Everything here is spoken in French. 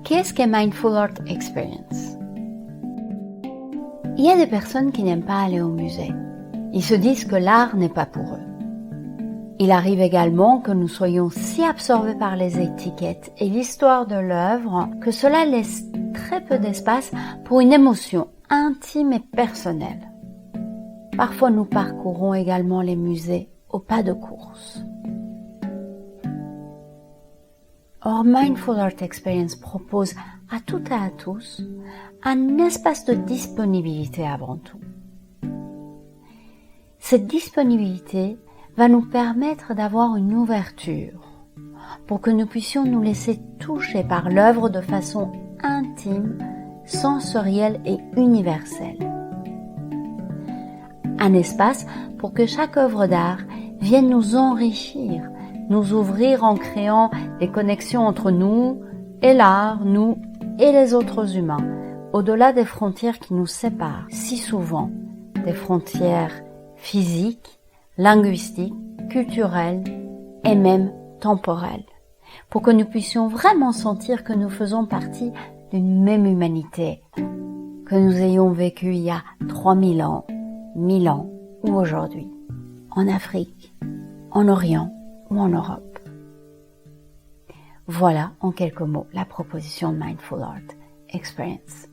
Qu'est-ce que Mindful Art Experience? Il y a des personnes qui n'aiment pas aller au musée. Ils se disent que l'art n'est pas pour eux. Il arrive également que nous soyons si absorbés par les étiquettes et l'histoire de l'œuvre que cela laisse très peu d'espace pour une émotion intime et personnelle. Parfois, nous parcourons également les musées au pas de course. Or, Mindful Art Experience propose à toutes et à tous un espace de disponibilité avant tout. Cette disponibilité va nous permettre d'avoir une ouverture pour que nous puissions nous laisser toucher par l'œuvre de façon intime, sensorielle et universelle. Un espace pour que chaque œuvre d'art vienne nous enrichir, nous ouvrir en créant des connexions entre nous et l'art, nous et les autres humains, au-delà des frontières qui nous séparent si souvent, des frontières physiques, linguistiques, culturelles et même temporelles, pour que nous puissions vraiment sentir que nous faisons partie d'une même humanité, que nous ayons vécu il y a 3000 ans, 1000 ans ou aujourd'hui, en Afrique, en Orient ou en Europe. Voilà en quelques mots la proposition de Mindful Art Experience.